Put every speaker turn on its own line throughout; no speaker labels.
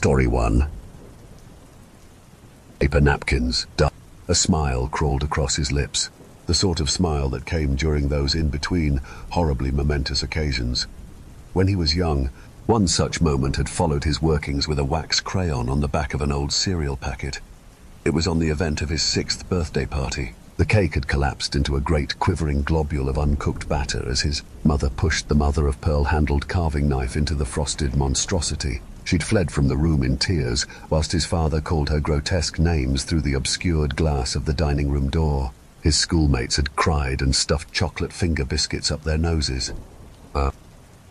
Story 1. Paper napkins. A smile crawled across his lips, the sort of smile that came during those in-between, horribly momentous occasions. When he was young, one such moment had followed his workings with a wax crayon on the back of an old cereal packet. It was on the event of his 6th birthday party. The cake had collapsed into a great quivering globule of uncooked batter as his mother pushed the mother-of-pearl-handled carving knife into the frosted monstrosity. She'd fled from the room in tears, whilst his father called her grotesque names through the obscured glass of the dining room door. His schoolmates had cried and stuffed chocolate finger biscuits up their noses.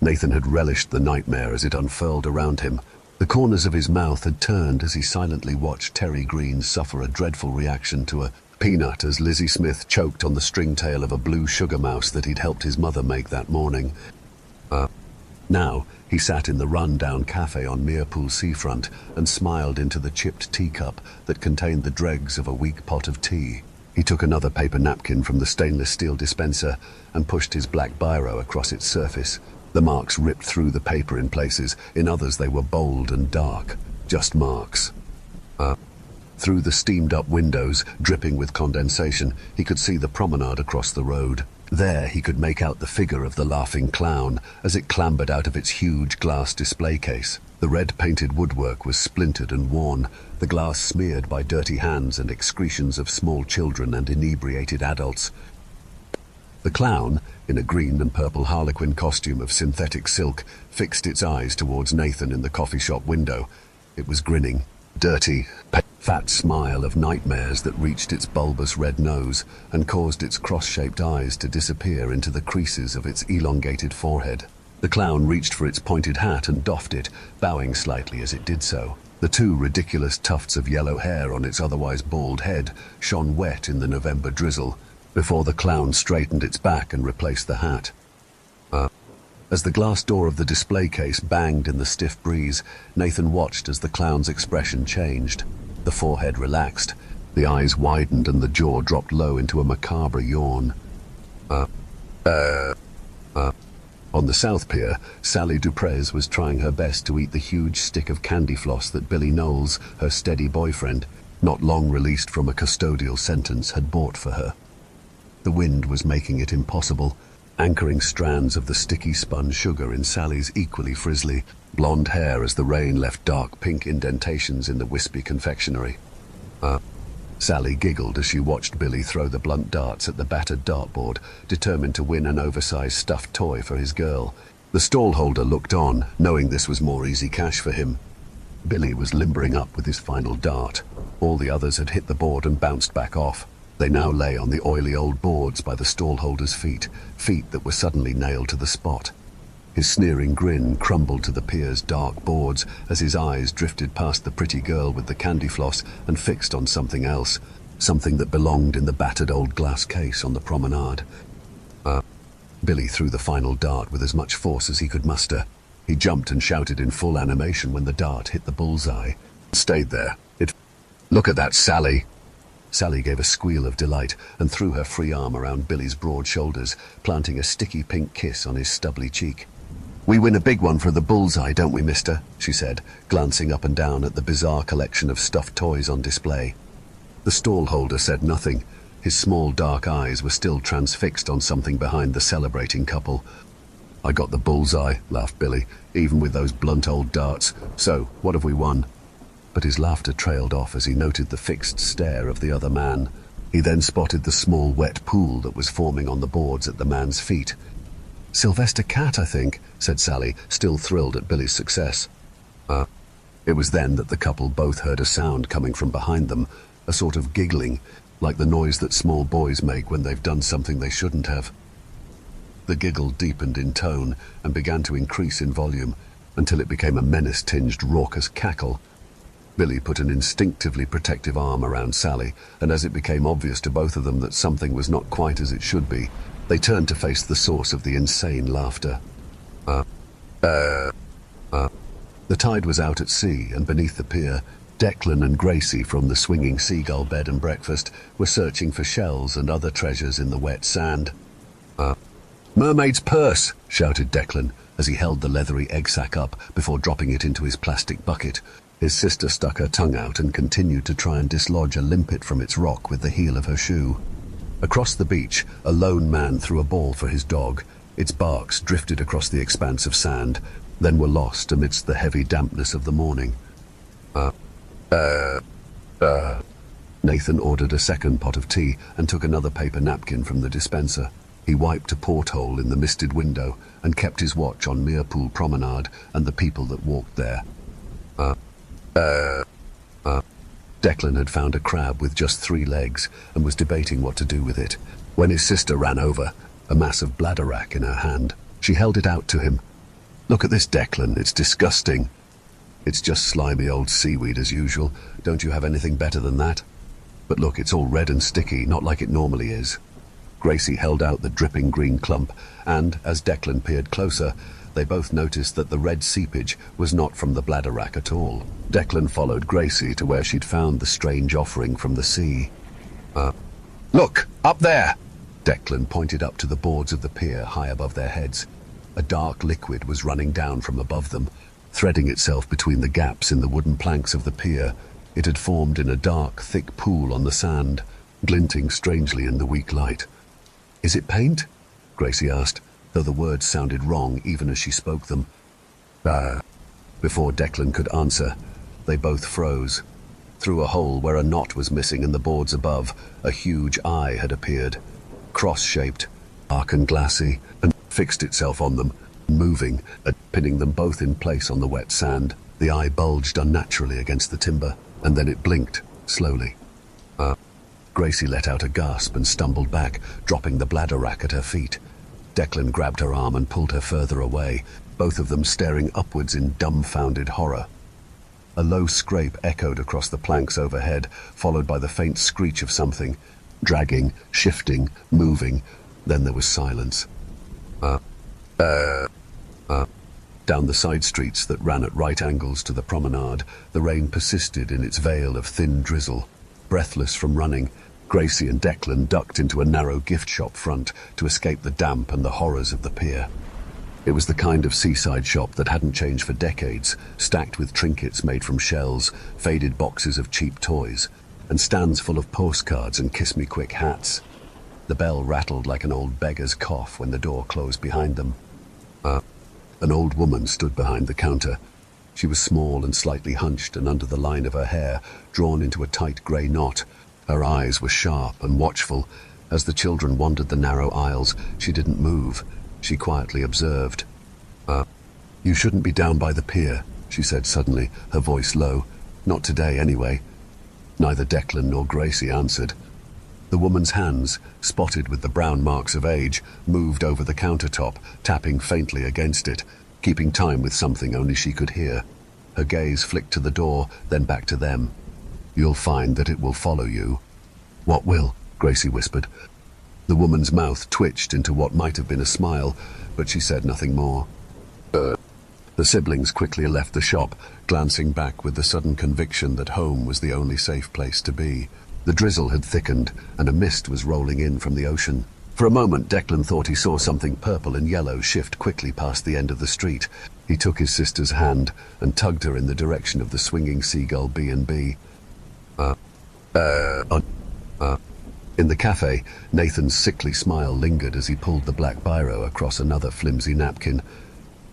Nathan had relished the nightmare as it unfurled around him. The corners of his mouth had turned as he silently watched Terry Green suffer a dreadful reaction to a peanut as Lizzie Smith choked on the stringtail of a blue sugar mouse that he'd helped his mother make that morning. Now, he sat in the run-down cafe on Merepool seafront and smiled into the chipped teacup that contained the dregs of a weak pot of tea. He took another paper napkin from the stainless steel dispenser and pushed his black biro across its surface. The marks ripped through the paper in places, in others they were bold and dark, just marks. Through the steamed-up windows, dripping with condensation, he could see the promenade across the road. There he could make out the figure of the laughing clown as it clambered out of its huge glass display case. The red-painted woodwork was splintered and worn, the glass smeared by dirty hands and excretions of small children and inebriated adults. The clown, in a green and purple harlequin costume of synthetic silk, fixed its eyes towards Nathan in the coffee shop window. It was grinning. Dirty, fat smile of nightmares that reached its bulbous red nose and caused its cross-shaped eyes to disappear into the creases of its elongated forehead. The clown reached for its pointed hat and doffed it, bowing slightly as it did so. The two ridiculous tufts of yellow hair on its otherwise bald head shone wet in the November drizzle, before the clown straightened its back and replaced the hat. As the glass door of the display case banged in the stiff breeze, Nathan watched as the clown's expression changed. The forehead relaxed, the eyes widened and the jaw dropped low into a macabre yawn. On the South Pier, Sally Duprez was trying her best to eat the huge stick of candy floss that Billy Knowles, her steady boyfriend, not long released from a custodial sentence, had bought for her. The wind was making it impossible, anchoring strands of the sticky spun sugar in Sally's equally frizzly, blonde hair as the rain left dark pink indentations in the wispy confectionery. Sally giggled as she watched Billy throw the blunt darts at the battered dartboard, determined to win an oversized stuffed toy for his girl. The stallholder looked on, knowing this was more easy cash for him. Billy was limbering up with his final dart. All the others had hit the board and bounced back off. They now lay on the oily old boards by the stallholder's feet that were suddenly nailed to the spot. His sneering grin crumbled to the pier's dark boards as his eyes drifted past the pretty girl with the candy floss and fixed on something else, something that belonged in the battered old glass case on the promenade. Billy threw the final dart with as much force as he could muster. He jumped and shouted in full animation when the dart hit the bullseye. It stayed there. Look at that, Sally! Sally gave a squeal of delight and threw her free arm around Billy's broad shoulders, planting a sticky pink kiss on his stubbly cheek. "We win a big one for the bullseye, don't we, mister?" she said, glancing up and down at the bizarre collection of stuffed toys on display. The stallholder said nothing. His small dark eyes were still transfixed on something behind the celebrating couple. "I got the bullseye," laughed Billy, "even with those blunt old darts. So, what have we won?" But his laughter trailed off as he noted the fixed stare of the other man. He then spotted the small wet pool that was forming on the boards at the man's feet. "Sylvester Cat, I think," said Sally, still thrilled at Billy's success. It was then that the couple both heard a sound coming from behind them, a sort of giggling, like the noise that small boys make when they've done something they shouldn't have. The giggle deepened in tone and began to increase in volume, until it became a menace-tinged, raucous cackle. Billy put an instinctively protective arm around Sally, and as it became obvious to both of them that something was not quite as it should be, they turned to face the source of the insane laughter. The tide was out at sea, and beneath the pier, Declan and Gracie from the swinging seagull bed and breakfast were searching for shells and other treasures in the wet sand. "Mermaid's purse!" shouted Declan as he held the leathery egg sack up before dropping it into his plastic bucket. His sister stuck her tongue out and continued to try and dislodge a limpet from its rock with the heel of her shoe. Across the beach, a lone man threw a ball for his dog. Its barks drifted across the expanse of sand, then were lost amidst the heavy dampness of the morning. Nathan ordered a second pot of tea and took another paper napkin from the dispenser. He wiped a porthole in the misted window and kept his watch on Merepool Promenade and the people that walked there. Declan had found a crab with just 3 legs and was debating what to do with it, when his sister ran over, a massive bladderwrack in her hand. She held it out to him. "Look at this, Declan, it's disgusting." "It's just slimy old seaweed as usual. Don't you have anything better than that?" "But look, it's all red and sticky, not like it normally is." Gracie held out the dripping green clump, and, as Declan peered closer, they both noticed that the red seepage was not from the bladderwrack at all. Declan followed Gracie to where she'd found the strange offering from the sea. "Look, up there!" Declan pointed up to the boards of the pier high above their heads. A dark liquid was running down from above them, threading itself between the gaps in the wooden planks of the pier. It had formed in a dark, thick pool on the sand, glinting strangely in the weak light. "Is it paint?" Gracie asked, though the words sounded wrong even as she spoke them. Before Declan could answer, they both froze. Through a hole where a knot was missing in the boards above, a huge eye had appeared, cross-shaped, dark and glassy, and fixed itself on them, moving, pinning them both in place on the wet sand. The eye bulged unnaturally against the timber, and then it blinked, slowly. Gracie let out a gasp and stumbled back, dropping the bladderwrack at her feet. Declan grabbed her arm and pulled her further away, both of them staring upwards in dumbfounded horror. A low scrape echoed across the planks overhead, followed by the faint screech of something, dragging, shifting, moving. Then there was silence. Down the side streets that ran at right angles to the promenade, the rain persisted in its veil of thin drizzle. Breathless from running, Gracie and Declan ducked into a narrow gift shop front to escape the damp and the horrors of the pier. It was the kind of seaside shop that hadn't changed for decades, stacked with trinkets made from shells, faded boxes of cheap toys, and stands full of postcards and kiss-me-quick hats. The bell rattled like an old beggar's cough when the door closed behind them. An old woman stood behind the counter. She was small and slightly hunched, and under the line of her hair, drawn into a tight grey knot, her eyes were sharp and watchful. As the children wandered the narrow aisles, she didn't move. She quietly observed. "You shouldn't be down by the pier," she said suddenly, her voice low. "Not today, anyway." Neither Declan nor Gracie answered. The woman's hands, spotted with the brown marks of age, moved over the countertop, tapping faintly against it, keeping time with something only she could hear. Her gaze flicked to the door, then back to them. "You'll find that it will follow you." "What will?" Gracie whispered. The woman's mouth twitched into what might have been a smile, but she said nothing more. The siblings quickly left the shop, glancing back with the sudden conviction that home was the only safe place to be. The drizzle had thickened, and a mist was rolling in from the ocean. For a moment, Declan thought he saw something purple and yellow shift quickly past the end of the street. He took his sister's hand and tugged her in the direction of the swinging Seagull B&B. In the cafe, Nathan's sickly smile lingered as he pulled the black biro across another flimsy napkin.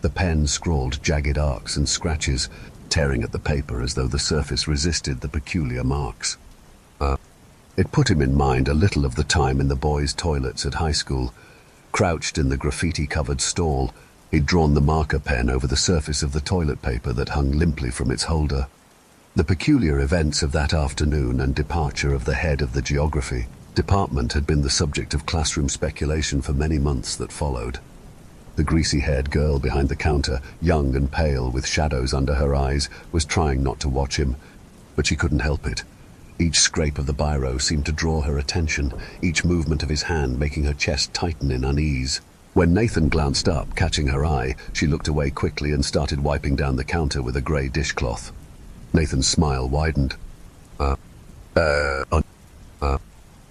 The pen scrawled jagged arcs and scratches, tearing at the paper as though the surface resisted the peculiar marks. It put him in mind a little of the time in the boys' toilets at high school. Crouched in the graffiti-covered stall, he'd drawn the marker pen over the surface of the toilet paper that hung limply from its holder. The peculiar events of that afternoon and departure of the head of the geography department had been the subject of classroom speculation for many months that followed. The greasy-haired girl behind the counter, young and pale with shadows under her eyes, was trying not to watch him, but she couldn't help it. Each scrape of the biro seemed to draw her attention, each movement of his hand making her chest tighten in unease. When Nathan glanced up, catching her eye, she looked away quickly and started wiping down the counter with a grey dishcloth. Nathan's smile widened.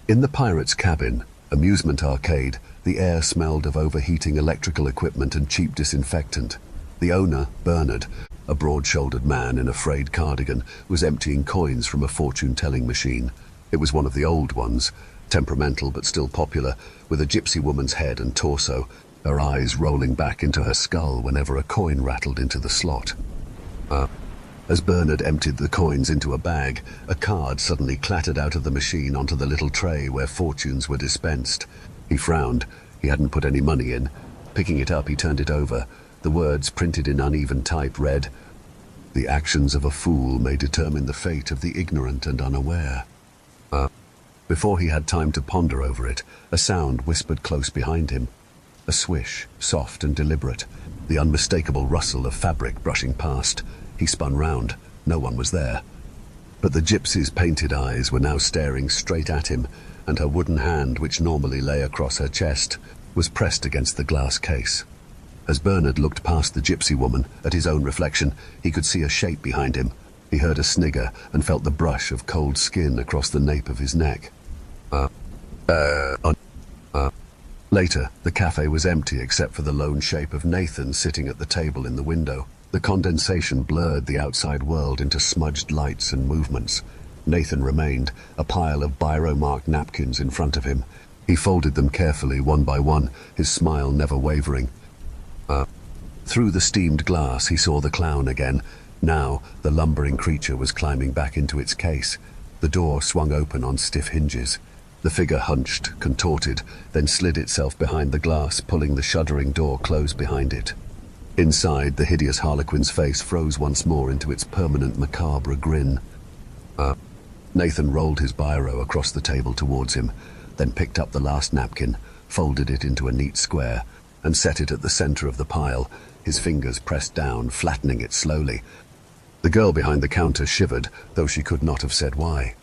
In the pirate's cabin, amusement arcade, the air smelled of overheating electrical equipment and cheap disinfectant. The owner, Bernard, A broad-shouldered man in a frayed cardigan was emptying coins from a fortune-telling machine. It was one of the old ones, temperamental but still popular, with a gypsy woman's head and torso, her eyes rolling back into her skull whenever a coin rattled into the slot. As Bernard emptied the coins into a bag, a card suddenly clattered out of the machine onto the little tray where fortunes were dispensed. He frowned. He hadn't put any money in. Picking it up, he turned it over. The words, printed in uneven type, read, "The actions of a fool may determine the fate of the ignorant and unaware." Before he had time to ponder over it, a sound whispered close behind him. A swish, soft and deliberate, the unmistakable rustle of fabric brushing past. He spun round. No one was there. But the gypsy's painted eyes were now staring straight at him, and her wooden hand, which normally lay across her chest, was pressed against the glass case. As Bernard looked past the gypsy woman, at his own reflection, he could see a shape behind him. He heard a snigger and felt the brush of cold skin across the nape of his neck. Later, the cafe was empty except for the lone shape of Nathan sitting at the table in the window. The condensation blurred the outside world into smudged lights and movements. Nathan remained, a pile of biro-marked napkins in front of him. He folded them carefully, one by one, his smile never wavering. Through the steamed glass, he saw the clown again. Now, the lumbering creature was climbing back into its case. The door swung open on stiff hinges. The figure hunched, contorted, then slid itself behind the glass, pulling the shuddering door close behind it. Inside, the hideous harlequin's face froze once more into its permanent macabre grin. Nathan rolled his biro across the table towards him, then picked up the last napkin, folded it into a neat square, and set it at the center of the pile, his fingers pressed down, flattening it slowly. The girl behind the counter shivered, though she could not have said why.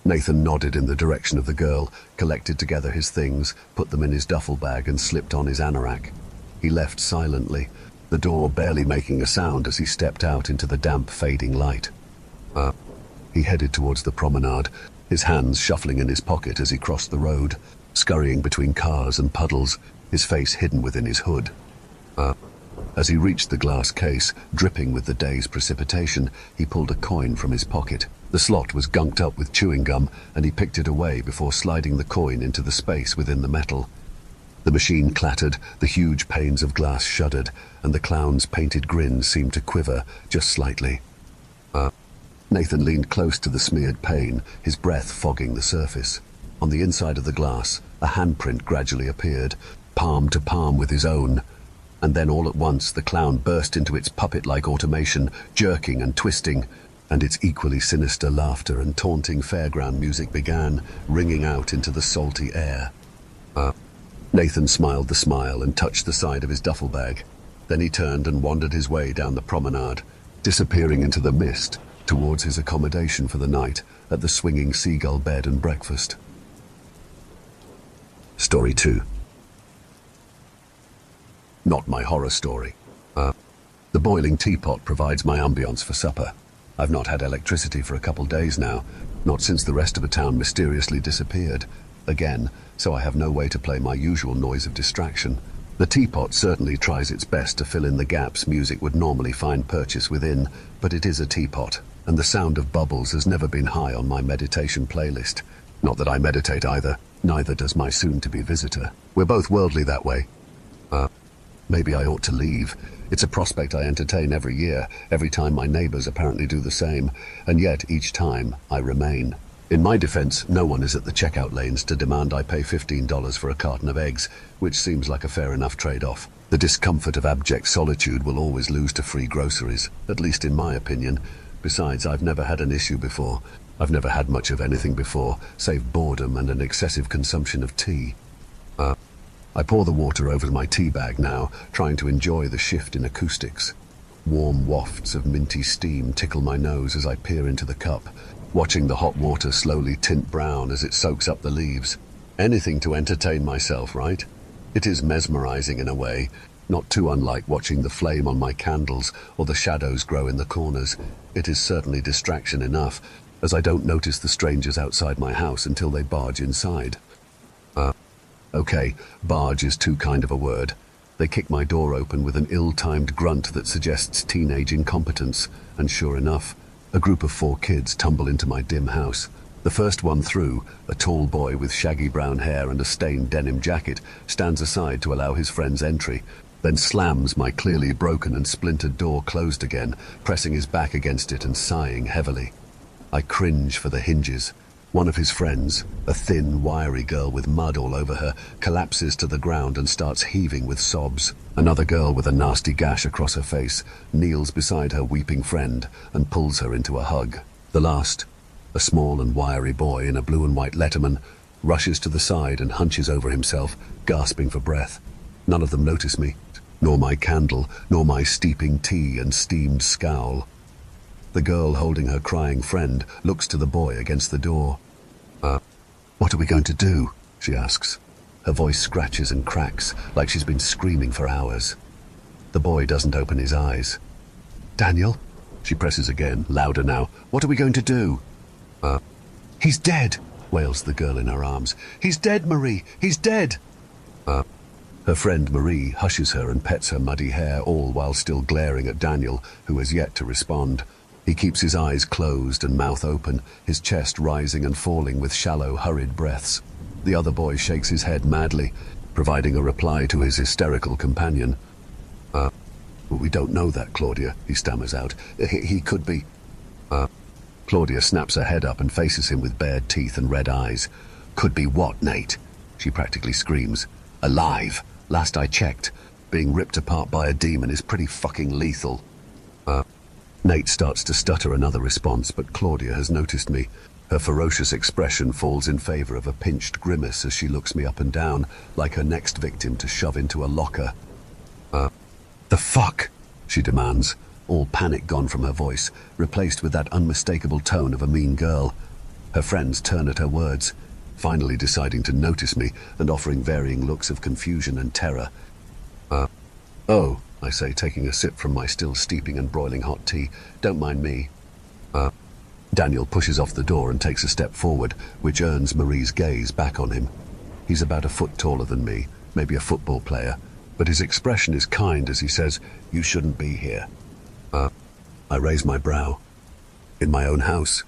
Nathan nodded in the direction of the girl, collected together his things, put them in his duffel bag and slipped on his anorak. He left silently, the door barely making a sound as he stepped out into the damp, fading light. He headed towards the promenade, his hands shuffling in his pocket as he crossed the road, scurrying between cars and puddles, his face hidden within his hood. As he reached the glass case, dripping with the day's precipitation, he pulled a coin from his pocket. The slot was gunked up with chewing gum, and he picked it away before sliding the coin into the space within the metal. The machine clattered, the huge panes of glass shuddered, and the clown's painted grin seemed to quiver, just slightly. Nathan leaned close to the smeared pane, his breath fogging the surface. On the inside of the glass, a handprint gradually appeared, palm to palm with his own. And then all at once the clown burst into its puppet-like automation, jerking and twisting, and its equally sinister laughter and taunting fairground music began, ringing out into the salty air. Nathan smiled the smile and touched the side of his duffel bag. Then he turned and wandered his way down the promenade, disappearing into the mist towards his accommodation for the night at the swinging seagull bed and breakfast. Story 2. Not my horror story. The boiling teapot provides my ambience for supper. I've not had electricity for a couple days now, not since the rest of the town mysteriously disappeared. Again, so I have no way to play my usual noise of distraction. The teapot certainly tries its best to fill in the gaps music would normally find purchase within, but it is a teapot, and the sound of bubbles has never been high on my meditation playlist. Not that I meditate either, neither does my soon-to-be visitor. We're both worldly that way. Maybe I ought to leave. It's a prospect I entertain every year, every time my neighbors apparently do the same, and yet each time I remain. In my defense, no one is at the checkout lanes to demand I pay $15 for a carton of eggs, which seems like a fair enough trade-off. The discomfort of abject solitude will always lose to free groceries, at least in my opinion. Besides, I've never had an issue before. I've never had much of anything before, save boredom and an excessive consumption of tea. I pour the water over my tea bag now, trying to enjoy the shift in acoustics. Warm wafts of minty steam tickle my nose as I peer into the cup, watching the hot water slowly tint brown as it soaks up the leaves. Anything to entertain myself, right? It is mesmerizing in a way, not too unlike watching the flame on my candles or the shadows grow in the corners. It is certainly distraction enough, as I don't notice the strangers outside my house until they barge inside. Okay, barge is too kind of a word. They kick my door open with an ill-timed grunt that suggests teenage incompetence, and sure enough, a group of 4 kids tumble into my dim house. The first one through, a tall boy with shaggy brown hair and a stained denim jacket, stands aside to allow his friend's entry, then slams my clearly broken and splintered door closed again, pressing his back against it and sighing heavily. I cringe for the hinges. One of his friends, a thin, wiry girl with mud all over her, collapses to the ground and starts heaving with sobs. Another girl with a nasty gash across her face kneels beside her weeping friend and pulls her into a hug. The last, a small and wiry boy in a blue and white Letterman, rushes to the side and hunches over himself, gasping for breath. None of them notice me, nor my candle, nor my steeping tea and steamed scowl. The girl holding her crying friend looks to the boy against the door. What are we going to do?" she asks. Her voice scratches and cracks like she's been screaming for hours. The boy doesn't open his eyes. "Daniel?" She presses again, louder now. "What are we going to do?" He's dead," wails the girl in her arms. "He's dead, Marie. He's dead." Her friend Marie hushes her and pets her muddy hair, all while still glaring at Daniel, who has yet to respond. He keeps his eyes closed and mouth open, his chest rising and falling with shallow, hurried breaths. The other boy shakes his head madly, providing a reply to his hysterical companion. "We don't know that, Claudia," he stammers out. He could be..." Claudia snaps her head up and faces him with bared teeth and red eyes. "Could be what, Nate?" she practically screams. "Alive. Last I checked. Being ripped apart by a demon is pretty fucking lethal." Nate starts to stutter another response, but Claudia has noticed me. Her ferocious expression falls in favor of a pinched grimace as she looks me up and down, like her next victim to shove into a locker. "The fuck?" she demands, all panic gone from her voice, replaced with that unmistakable tone of a mean girl. Her friends turn at her words, finally deciding to notice me and offering varying looks of confusion and terror. "Oh," I say, taking a sip from my still steeping and broiling hot tea. "Don't mind me." Daniel pushes off the door and takes a step forward, which earns Marie's gaze back on him. He's about a foot taller than me, maybe a football player, but his expression is kind as he says, "You shouldn't be here." I raise my brow. "In my own house?"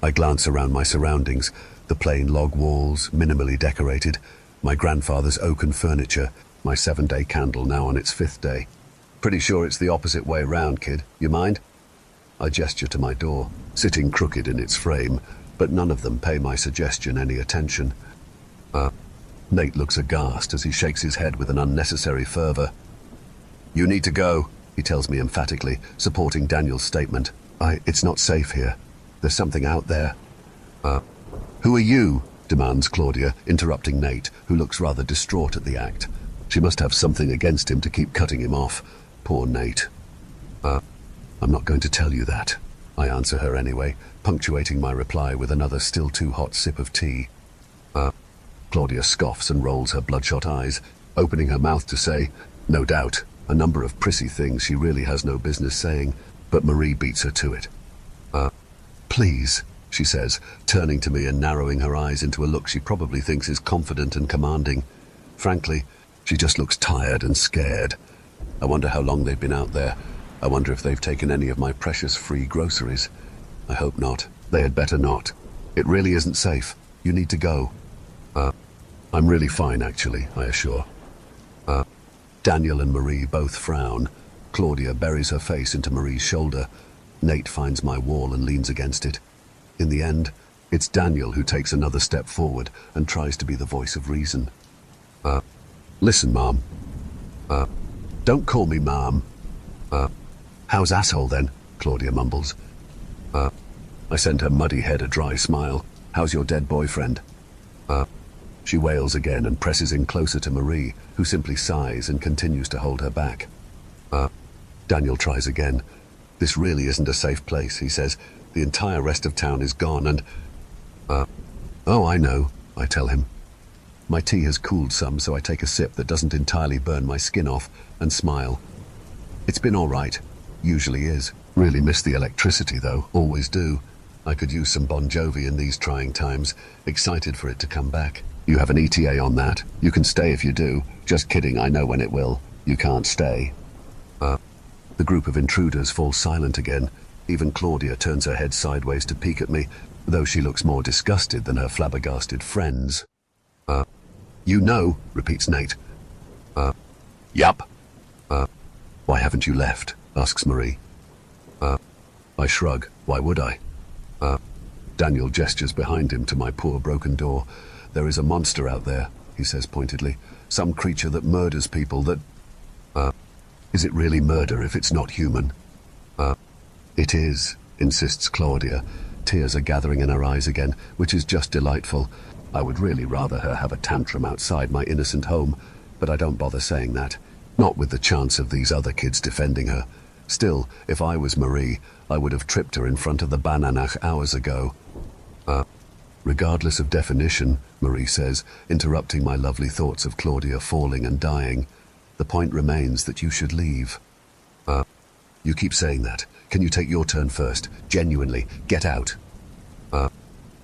I glance around my surroundings, the plain log walls, minimally decorated, my grandfather's oaken furniture, my 7-day candle now on its 5th day. "Pretty sure it's the opposite way round, kid. You mind?" I gesture to my door, sitting crooked in its frame, but none of them pay my suggestion any attention. Nate looks aghast as he shakes his head with an unnecessary fervor. "You need to go," he tells me emphatically, supporting Daniel's statement. It's not safe here. There's something out there." "Who are you?" demands Claudia, interrupting Nate, who looks rather distraught at the act. She must have something against him to keep cutting him off. Poor Nate. "I'm not going to tell you that," I answer her anyway, punctuating my reply with another still too hot sip of tea. Claudia scoffs and rolls her bloodshot eyes, opening her mouth to say, no doubt, a number of prissy things she really has no business saying, but Marie beats her to it. "Please," she says, turning to me and narrowing her eyes into a look she probably thinks is confident and commanding. Frankly, she just looks tired and scared. I wonder how long they've been out there. I wonder if they've taken any of my precious free groceries. I hope not. They had better not. It really isn't safe. You need to go. I'm really fine, actually, I assure. Daniel and Marie both frown. Claudia buries her face into Marie's shoulder. Nate finds my wall and leans against it. In the end, it's Daniel who takes another step forward and tries to be the voice of reason. "Listen, Mom." "Don't call me Mom." "How's asshole then?" Claudia mumbles. I send her muddy head a dry smile. "How's your dead boyfriend?" She wails again and presses in closer to Marie, who simply sighs and continues to hold her back. Daniel tries again. "This really isn't a safe place," he says. "The entire rest of town is gone and..." "Oh, I know," I tell him. My tea has cooled some, so I take a sip that doesn't entirely burn my skin off and smile. "It's been all right. Usually is. Really miss the electricity, though. Always do. I could use some Bon Jovi in these trying times. Excited for it to come back. You have an ETA on that. You can stay if you do. Just kidding, I know when it will. You can't stay. The group of intruders falls silent again. Even Claudia turns her head sideways to peek at me, though she looks more disgusted than her flabbergasted friends. You know, repeats Nate. Yup. Why haven't you left? Asks Marie. I shrug. Why would I? Daniel gestures behind him to my poor broken door. There is a monster out there, he says pointedly. Some creature that murders people that... Is it really murder if it's not human? It is, insists Claudia. Tears are gathering in her eyes again, which is just delightful. I would really rather her have a tantrum outside my innocent home, but I don't bother saying that. Not with the chance of these other kids defending her. Still, if I was Marie, I would have tripped her in front of the Bananach hours ago. Regardless of definition, Marie says, interrupting my lovely thoughts of Claudia falling and dying. The point remains that you should leave. You keep saying that. Can you take your turn first? Genuinely, get out.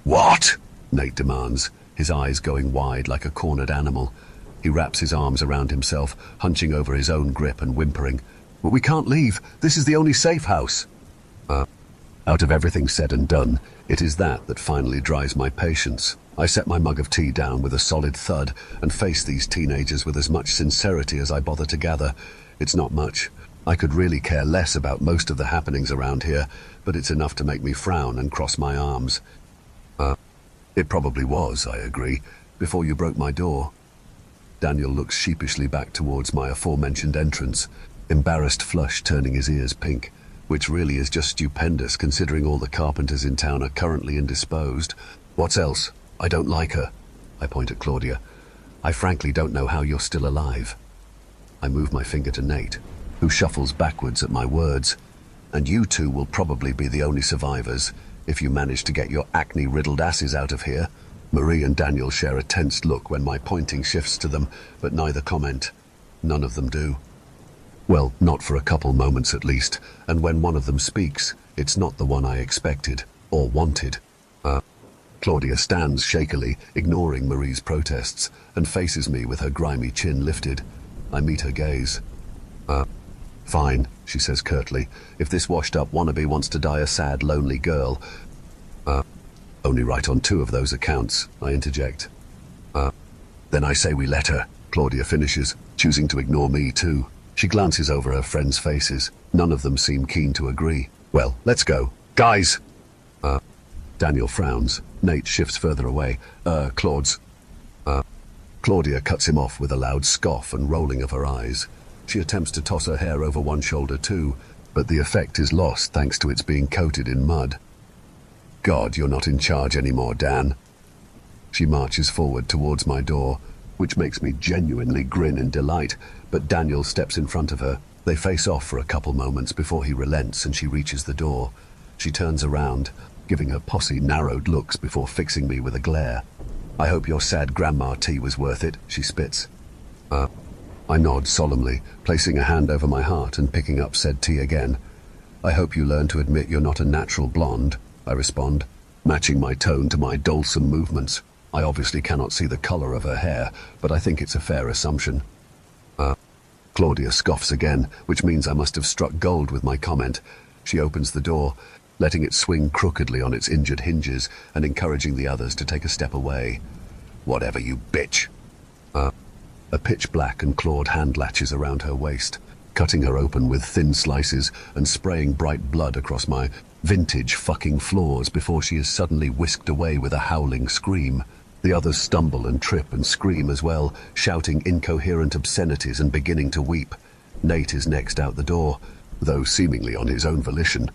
What? Nate demands, his eyes going wide like a cornered animal. He wraps his arms around himself, hunching over his own grip and whimpering. But we can't leave. This is the only safe house. Out of everything said and done, it is that finally dries my patience. I set my mug of tea down with a solid thud and face these teenagers with as much sincerity as I bother to gather. It's not much. I could really care less about most of the happenings around here, but it's enough to make me frown and cross my arms. It probably was, I agree, before you broke my door. Daniel looks sheepishly back towards my aforementioned entrance, embarrassed flush turning his ears pink, which really is just stupendous considering all the carpenters in town are currently indisposed. What's else? I don't like her. I point at Claudia. I frankly don't know how you're still alive. I move my finger to Nate, who shuffles backwards at my words. And you two will probably be the only survivors, if you manage to get your acne-riddled asses out of here. Marie and Daniel share a tensed look when my pointing shifts to them, but neither comment. None of them do. Well, not for a couple moments at least, and when one of them speaks, it's not the one I expected, or wanted. Claudia stands shakily, ignoring Marie's protests, and faces me with her grimy chin lifted. I meet her gaze. Fine, she says curtly. If this washed-up wannabe wants to die a sad, lonely girl. Only right on 2 of those accounts, I interject. Then I say we let her, Claudia finishes, choosing to ignore me too. She glances over her friends' faces. None of them seem keen to agree. Well, let's go. Guys! Daniel frowns. Nate shifts further away. Claude's... Claudia cuts him off with a loud scoff and rolling of her eyes. She attempts to toss her hair over one shoulder too, but the effect is lost thanks to its being coated in mud. God, you're not in charge anymore, Dan. She marches forward towards my door, which makes me genuinely grin in delight, but Daniel steps in front of her. They face off for a couple moments before he relents and she reaches the door. She turns around, giving her posse narrowed looks before fixing me with a glare. I hope your sad grandma tea was worth it, she spits. I nod solemnly, placing a hand over my heart and picking up said tea again. I hope you learn to admit you're not a natural blonde, I respond, matching my tone to my dulcet movements. I obviously cannot see the color of her hair, but I think it's a fair assumption. Claudia scoffs again, which means I must have struck gold with my comment. She opens the door, letting it swing crookedly on its injured hinges and encouraging the others to take a step away. Whatever, you bitch. A pitch-black and clawed hand latches around her waist, cutting her open with thin slices and spraying bright blood across my vintage fucking floors before she is suddenly whisked away with a howling scream. The others stumble and trip and scream as well, shouting incoherent obscenities and beginning to weep. Nate is next out the door, though seemingly on his own volition.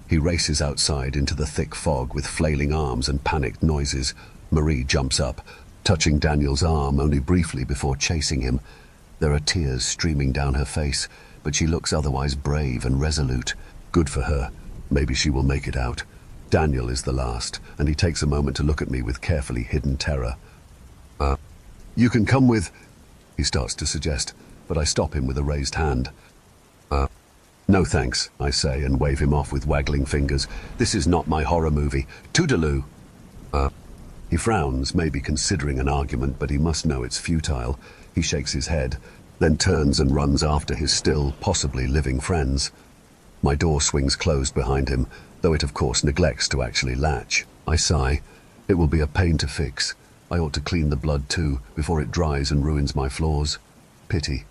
He races outside into the thick fog with flailing arms and panicked noises. Marie jumps up, touching Daniel's arm only briefly before chasing him. There are tears streaming down her face, but she looks otherwise brave and resolute. Good for her. Maybe she will make it out. Daniel is the last, and he takes a moment to look at me with carefully hidden terror. You can come with... he starts to suggest, but I stop him with a raised hand. No thanks, I say, and wave him off with waggling fingers. This is not my horror movie. Toodaloo. He frowns, maybe considering an argument, but he must know it's futile. He shakes his head, then turns and runs after his still, possibly living friends. My door swings closed behind him, though it of course neglects to actually latch. I sigh. It will be a pain to fix. I ought to clean the blood too, before it dries and ruins my floors. Pity.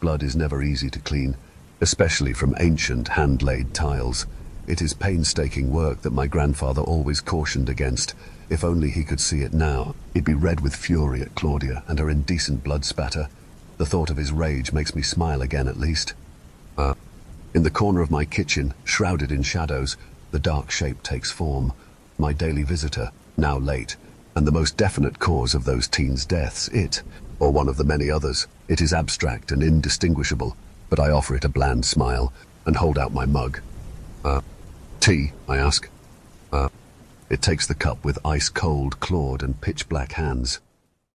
Blood is never easy to clean, especially from ancient hand-laid tiles. It is painstaking work that my grandfather always cautioned against. If only he could see it now, he'd be red with fury at Claudia and her indecent blood spatter. The thought of his rage makes me smile again at least. In the corner of my kitchen, shrouded in shadows, the dark shape takes form. My daily visitor, now late, and the most definite cause of those teens' deaths, it, or one of the many others. It is abstract and indistinguishable, but I offer it a bland smile and hold out my mug. Tea, I ask. It takes the cup with ice-cold, clawed and pitch-black hands.